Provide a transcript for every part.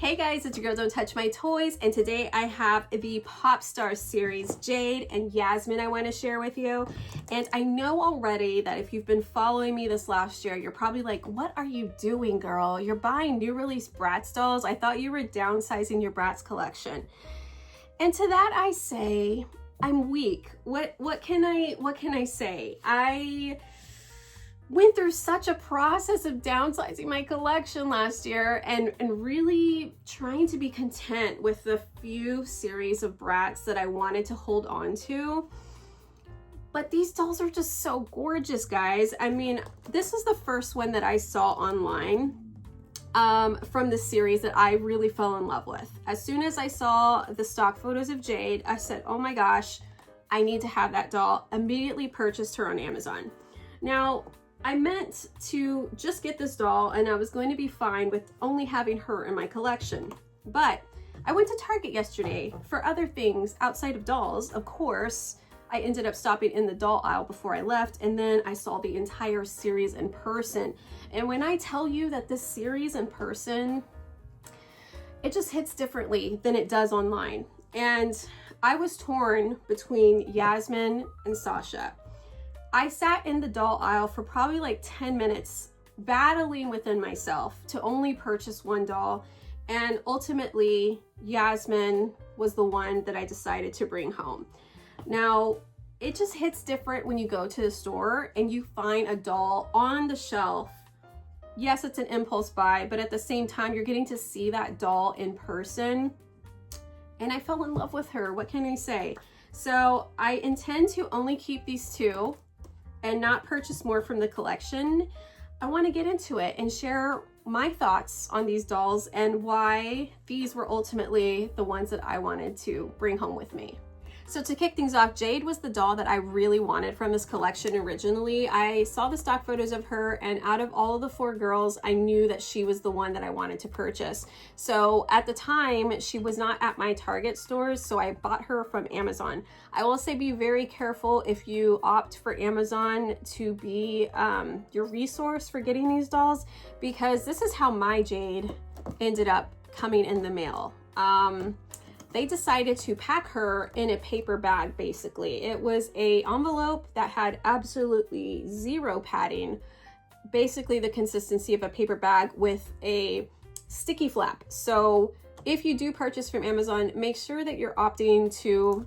Hey guys, it's your girl Don't Touch My Toys, and today I have the Pop Starz series Jade and Yasmin I want to share with you. And I know already that if you've been following me this last year, you're probably like, what are you doing, girl? You're buying new release Bratz dolls. I thought you were downsizing your Bratz collection. And to that I say, I'm weak. What can I say? I went through such a process of downsizing my collection last year and really trying to be content with the few series of Bratz that I wanted to hold on to. But these dolls are just so gorgeous, guys. I mean, this is the first one that I saw online from the series that I really fell in love with. As soon as I saw the stock photos of Jade, I said, oh my gosh, I need to have that doll. Immediately purchased her on Amazon. Now, I meant to just get this doll and I was going to be fine with only having her in my collection. But I went to Target yesterday for other things outside of dolls. Of course, I ended up stopping in the doll aisle before I left, and then I saw the entire series in person. And when I tell you that this series in person, it just hits differently than it does online. And I was torn between Yasmin and Sasha. I sat in the doll aisle for probably like 10 minutes battling within myself to only purchase one doll, and ultimately Yasmin was the one that I decided to bring home. Now, it just hits different when you go to the store and you find a doll on the shelf. Yes, it's an impulse buy, but at the same time you're getting to see that doll in person, and I fell in love with her. What can I say? So I intend to only keep these two and not purchase more from the collection. I want to get into it and share my thoughts on these dolls and why these were ultimately the ones that I wanted to bring home with me. So to kick things off, Jade was the doll that I really wanted from this collection originally. I saw the stock photos of her, and out of all of the four girls, I knew that she was the one that I wanted to purchase. So at the time, she was not at my Target stores, so I bought her from Amazon. I will say be very careful if you opt for Amazon to be your resource for getting these dolls, because this is how my Jade ended up coming in the mail. They decided to pack her in a paper bag, basically. It was an envelope that had absolutely zero padding, basically the consistency of a paper bag with a sticky flap. So if you do purchase from Amazon, make sure that you're opting to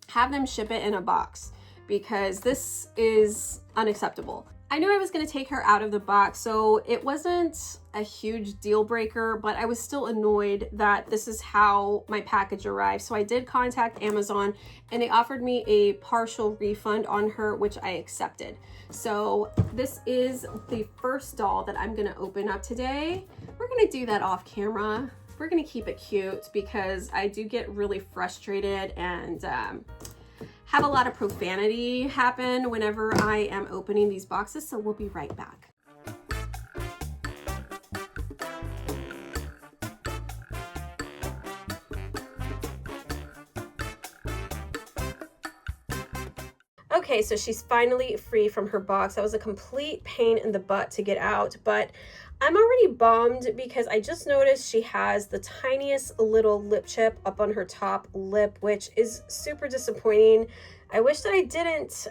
have them ship it in a box, because this is unacceptable. I knew I was going to take her out of the box, so it wasn't a huge deal breaker, but I was still annoyed that this is how my package arrived. So I did contact Amazon, and they offered me a partial refund on her, which I accepted. So this is the first doll that I'm going to open up today. We're going to do that off camera. We're going to keep it cute because I do get really frustrated and have a lot of profanity happen whenever I am opening these boxes, so we'll be right back. Okay, so she's finally free from her box. That was a complete pain in the butt to get out, but I'm already bummed because I just noticed she has the tiniest little lip chip up on her top lip, which is super disappointing. I wish that I didn't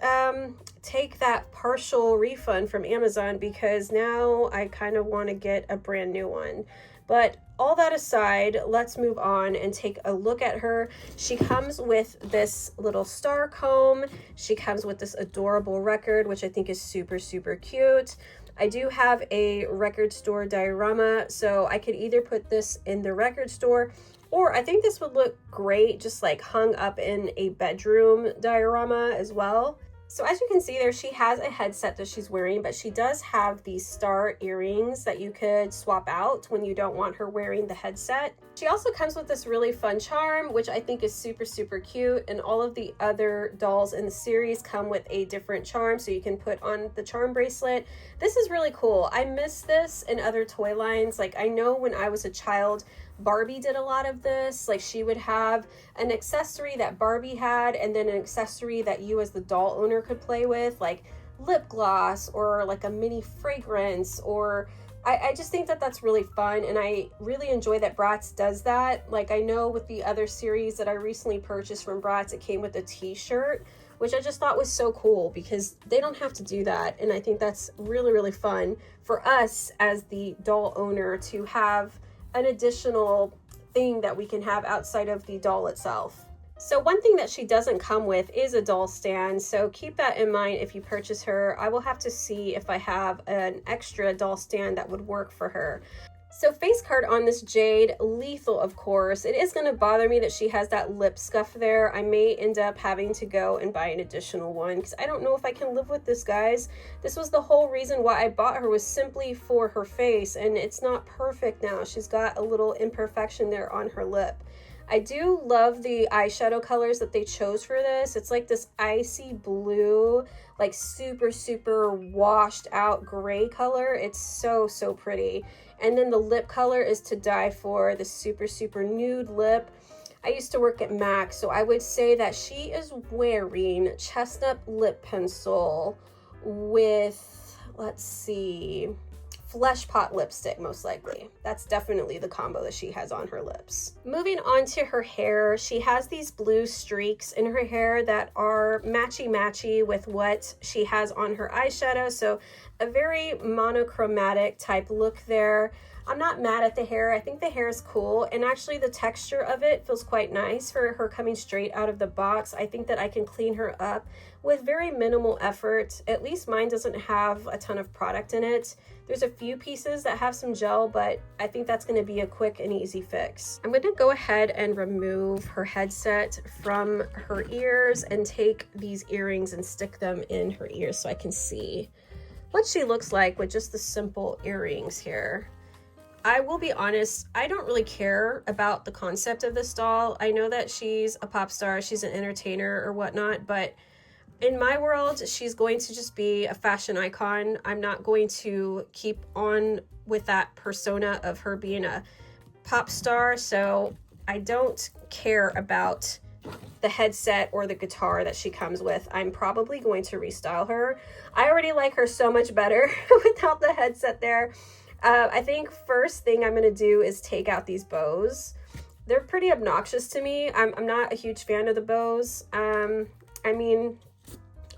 take that partial refund from Amazon, because now I kind of want to get a brand new one. But all that aside, let's move on and take a look at her. She comes with this little star comb. She comes with this adorable record, which I think is super, super cute. I do have a record store diorama, so I could either put this in the record store, or I think this would look great just like hung up in a bedroom diorama as well. So as you can see there, she has a headset that she's wearing, but she does have these star earrings that you could swap out when you don't want her wearing the headset. She also comes with this really fun charm, which I think is super, super cute. And all of the other dolls in the series come with a different charm, so you can put on the charm bracelet. This is really cool. I miss this in other toy lines. Like, I know when I was a child, Barbie did a lot of this. Like, she would have an accessory that Barbie had, and then an accessory that you as the doll owner could play with, like lip gloss or like a mini fragrance, or I just think that that's really fun, and I really enjoy that Bratz does that. Like, I know with the other series that I recently purchased from Bratz, it came with a t-shirt, which I just thought was so cool because they don't have to do that. And I think that's really, really fun for us as the doll owner to have an additional thing that we can have outside of the doll itself. So one thing that she doesn't come with is a doll stand, so keep that in mind if you purchase her. I will have to see if I have an extra doll stand that would work for her. So face card on this Jade, lethal of course. It is going to bother me that she has that lip scuff there. I may end up having to go and buy an additional one because I don't know if I can live with this, guys. This was the whole reason why I bought her, was simply for her face, and it's not perfect now. She's got a little imperfection there on her lip. I do love the eyeshadow colors that they chose for this. It's like this icy blue, like super, super washed out gray color. It's so, so pretty. And then the lip color is to die for, the super, super nude lip. I used to work at MAC, so I would say that she is wearing chestnut lip pencil with, let's see, Flesh Pot lipstick, most likely. That's definitely the combo that she has on her lips. Moving on to her hair, she has these blue streaks in her hair that are matchy-matchy with what she has on her eyeshadow, so a very monochromatic type look there. I'm not mad at the hair. I think the hair is cool, and actually the texture of it feels quite nice for her coming straight out of the box. I think that I can clean her up with very minimal effort. At least mine doesn't have a ton of product in it. There's a few pieces that have some gel, but I think that's going to be a quick and easy fix. I'm going to go ahead and remove her headset from her ears and take these earrings and stick them in her ears so I can see what she looks like with just the simple earrings here. I will be honest, I don't really care about the concept of this doll. I know that she's a pop star, she's an entertainer or whatnot, but in my world, she's going to just be a fashion icon. I'm not going to keep on with that persona of her being a pop star, so I don't care about the headset or the guitar that she comes with. I'm probably going to restyle her. I already like her so much better without the headset there. I think first thing I'm going to do is take out these bows. They're pretty obnoxious to me. I'm not a huge fan of the bows. I mean,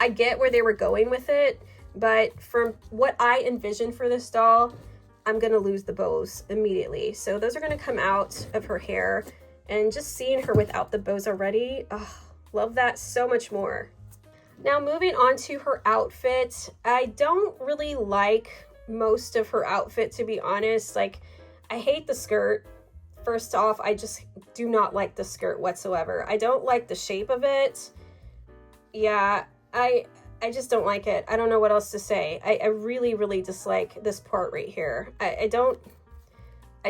I get where they were going with it, but from what I envisioned for this doll, I'm going to lose the bows immediately. So those are going to come out of her hair, and just seeing her without the bows already, oh, love that so much more. Now moving on to her outfit, I don't really like most of her outfit, to be honest. Like, I hate the skirt. First off, I just do not like the skirt whatsoever. I don't like the shape of it. Yeah, I just don't like it. I don't know what else to say. I really, really dislike this part right here. I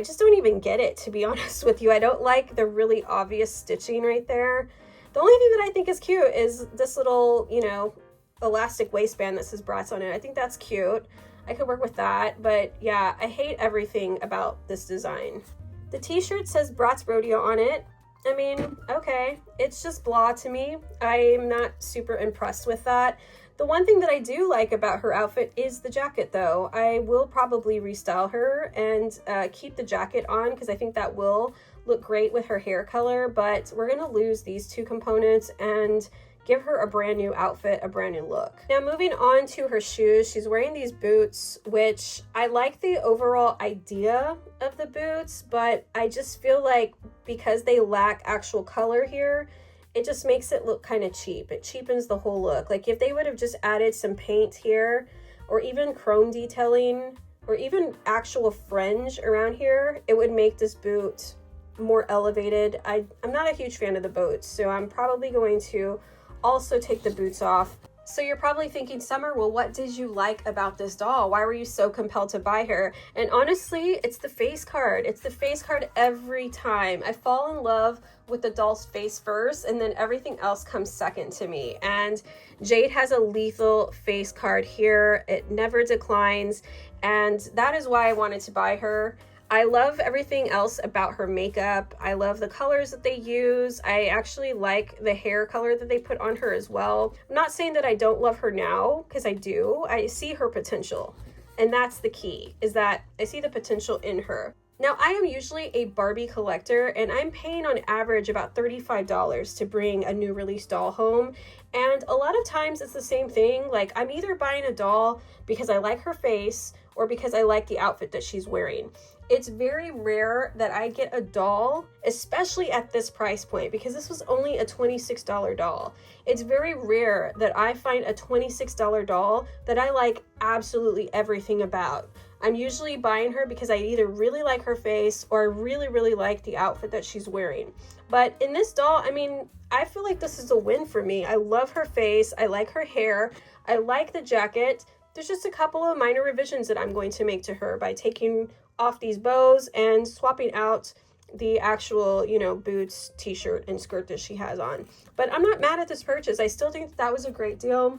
just don't even get it, to be honest with you. I don't like the really obvious stitching right there. The only thing that I think is cute is this little, you know, elastic waistband that says Bratz on it. I think that's cute. I could work with that, but yeah, I hate everything about this design. The t-shirt says Bratz Rodeo on it. I mean, okay, it's just blah to me. I'm not super impressed with that. The one thing that I do like about her outfit is the jacket, though. I will probably restyle her and keep the jacket on because I think that will look great with her hair color, but we're going to lose these two components and give her a brand new outfit, a brand new look. Now moving on to her shoes, she's wearing these boots, which I like the overall idea of the boots, but I just feel like because they lack actual color here, it just makes it look kind of cheap. It cheapens the whole look. Like if they would have just added some paint here, or even chrome detailing, or even actual fringe around here, it would make this boot more elevated. I'm not a huge fan of the boots, so I'm probably going to also take the boots off. So you're probably thinking, Summer, well, what did you like about this doll? Why were you so compelled to buy her? And honestly, it's the face card. It's the face card every time. I fall in love with the doll's face first, and then everything else comes second to me. And Jade has a lethal face card here. It never declines, and that is why I wanted to buy her. I love everything else about her makeup. I love the colors that they use. I actually like the hair color that they put on her as well. I'm not saying that I don't love her now, because I do. I see her potential. And that's the key, is that I see the potential in her. Now, I am usually a Barbie collector, and I'm paying on average about $35 to bring a new release doll home. And a lot of times it's the same thing. Like, I'm either buying a doll because I like her face or because I like the outfit that she's wearing. It's very rare that I get a doll, especially at this price point, because this was only a $26 doll. It's very rare that I find a $26 doll that I like absolutely everything about. I'm usually buying her because I either really like her face or I really like the outfit that she's wearing. But in this doll, I mean, I feel like this is a win for me. I love her face. I like her hair. I like the jacket. There's just a couple of minor revisions that I'm going to make to her by taking off these bows and swapping out the actual, you know, boots, t-shirt, and skirt that she has on. But I'm not mad at this purchase. I still think that was a great deal.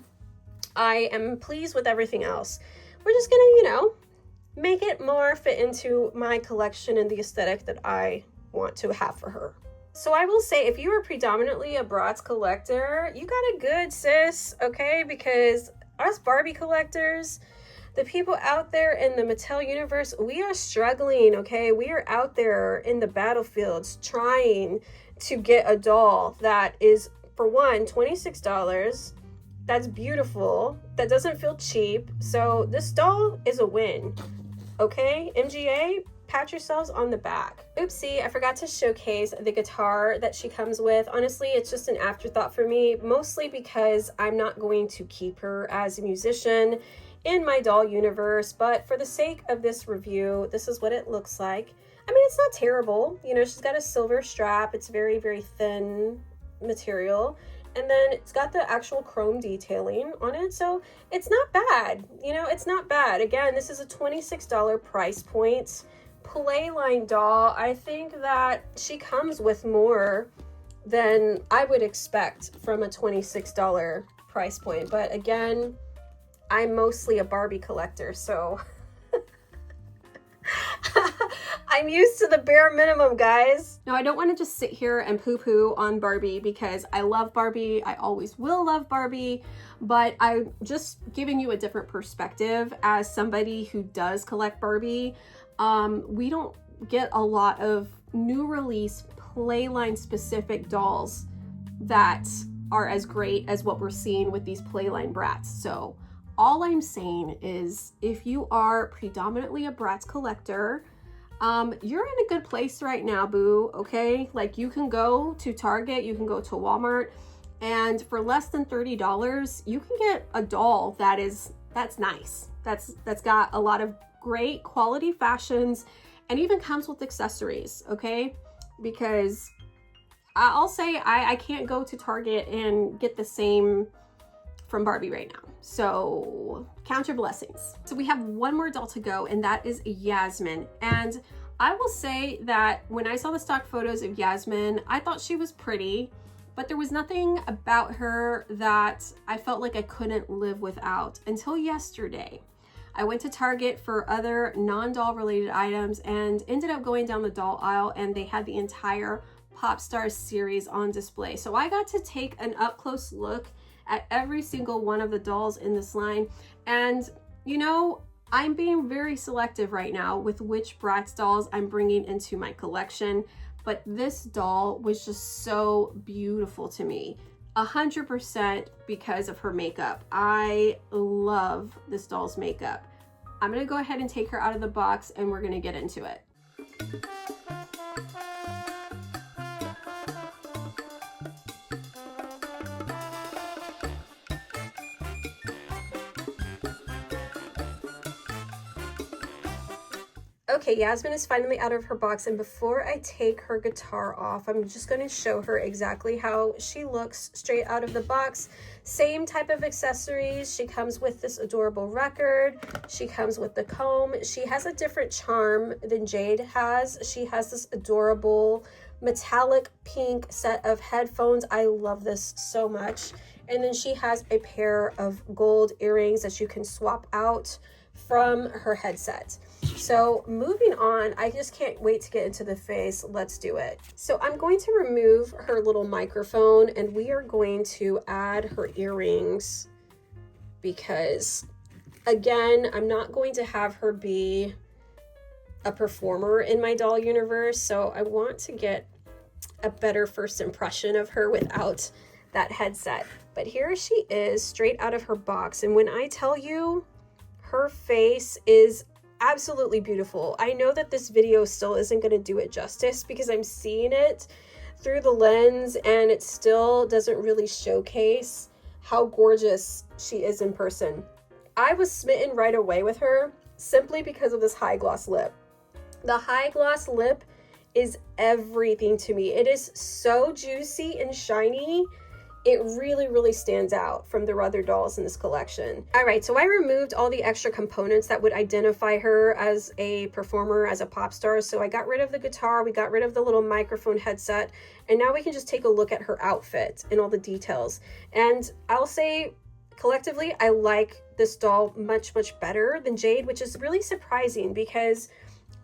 I am pleased with everything else. We're just gonna, you know, make it more fit into my collection and the aesthetic that I want to have for her. So I will say, if you are predominantly a Bratz collector, you got it good, sis, okay? Because us Barbie collectors, the people out there in the Mattel universe, we are struggling, okay? We are out there in the battlefields trying to get a doll that is, for one, $26. That's beautiful. That doesn't feel cheap. So this doll is a win. Okay, MGA, pat yourselves on the back. Oopsie, I forgot to showcase the guitar that she comes with. Honestly, it's just an afterthought for me, mostly because I'm not going to keep her as a musician in my doll universe, but for the sake of this review, this is what it looks like. I mean, it's not terrible. You know, she's got a silver strap. It's very thin material. And then it's got the actual chrome detailing on it. So it's not bad. You know, it's not bad. Again, this is a $26 price point. Playline doll. I think that she comes with more than I would expect from a $26 price point. But again, I'm mostly a Barbie collector, so I'm used to the bare minimum, guys. Now, I don't want to just sit here and poo-poo on Barbie because I love Barbie. I always will love Barbie, but I'm just giving you a different perspective as somebody who does collect Barbie. We don't get a lot of new release Playline specific dolls that are as great as what we're seeing with these Playline Bratz. So all I'm saying is, if you are predominantly a Bratz collector, you're in a good place right now, boo, okay? Like, you can go to Target, you can go to Walmart, and for less than $30, you can get a doll that's nice. That's got a lot of great quality fashions and even comes with accessories, okay? Because I'll say I can't go to Target and get the same from Barbie right now. So count your blessings. So we have one more doll to go, and that is Yasmin. And I will say that when I saw the stock photos of Yasmin, I thought she was pretty, but there was nothing about her that I felt like I couldn't live without until yesterday. I went to Target for other non-doll related items and ended up going down the doll aisle, and they had the entire Pop Starz series on display. So I got to take an up close look at every single one of the dolls in this line. And you know, I'm being very selective right now with which Bratz dolls I'm bringing into my collection, but this doll was just so beautiful to me. 100% because of her makeup. I love this doll's makeup. I'm gonna go ahead and take her out of the box and we're gonna get into it. Okay, Yasmin is finally out of her box, and before I take her guitar off, I'm just going to show her exactly how she looks straight out of the box. Same type of accessories. She comes with this adorable record. She comes with the comb. She has a different charm than Jade has. She has this adorable metallic pink set of headphones. I love this so much. And then she has a pair of gold earrings that you can swap out from her headset. So moving on, I just can't wait to get into the face. Let's do it. So I'm going to remove her little microphone and we are going to add her earrings because Again, I'm not going to have her be a performer in my doll universe, so I want to get a better first impression of her without that headset. But here she is, straight out of her box, and when I tell you, her face is absolutely beautiful. I know that this video still isn't going to do it justice because I'm seeing it through the lens and it still doesn't really showcase how gorgeous she is in person. I was smitten right away with her simply because of this high gloss lip. The high gloss lip is everything to me. It is so juicy and shiny. It really, really stands out from the other dolls in this collection. All right, so I removed all the extra components that would identify her as a performer, as a pop star. So I got rid of the guitar, we got rid of the little microphone headset, and now we can just take a look at her outfit and all the details. And I'll say, collectively, I like this doll much, much better than Jade, which is really surprising because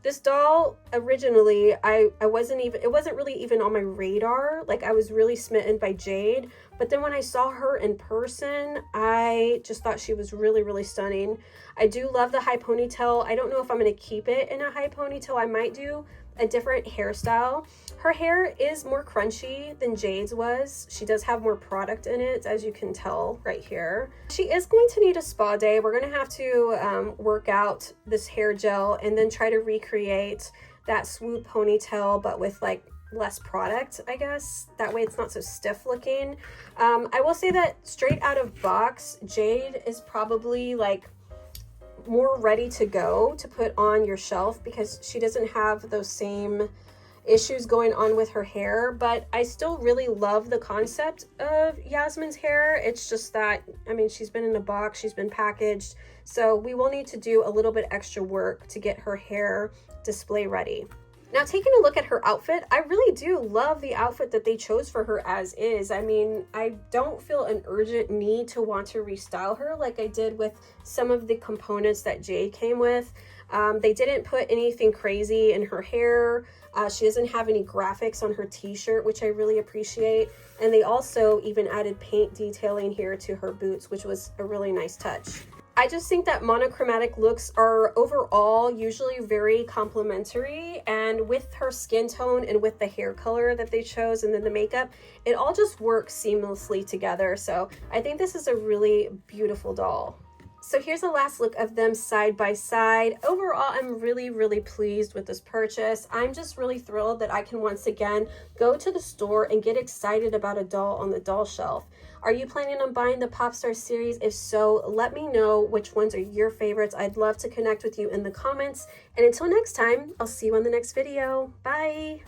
this doll originally, it wasn't really even on my radar. Like, I was really smitten by Jade, but then when I saw her in person, I just thought she was really, really stunning. I do love the high ponytail. I don't know if I'm going to keep it in a high ponytail. I might do a different hairstyle. Her hair is more crunchy than Jade's was. She does have more product in it, as you can tell right here. She is going to need a spa day. We're going to have to work out this hair gel and then try to recreate that swoop ponytail, but with like less product, I guess. That way it's not so stiff looking. I will say that straight out of box, Jade is probably like more ready to go to put on your shelf because she doesn't have those same issues going on with her hair. But I still really love the concept of Yasmin's hair. It's just that, I mean, she's been in a box, she's been packaged, so we will need to do a little bit extra work to get her hair display ready. Now, taking a look at her outfit, I really do love the outfit that they chose for her as is. I mean, I don't feel an urgent need to want to restyle her like I did with some of the components that Jade came with. They didn't put anything crazy in her hair. She doesn't have any graphics on her t-shirt, which I really appreciate. And they also even added paint detailing here to her boots, which was a really nice touch. I just think that monochromatic looks are overall usually very complimentary, and with her skin tone and with the hair color that they chose and then the makeup, it all just works seamlessly together. So I think this is a really beautiful doll. So here's a last look of them side by side. Overall, I'm really, really pleased with this purchase. I'm just really thrilled that I can once again go to the store and get excited about a doll on the doll shelf. Are you planning on buying the Pop Starz series? If so, let me know which ones are your favorites. I'd love to connect with you in the comments. And until next time, I'll see you on the next video. Bye!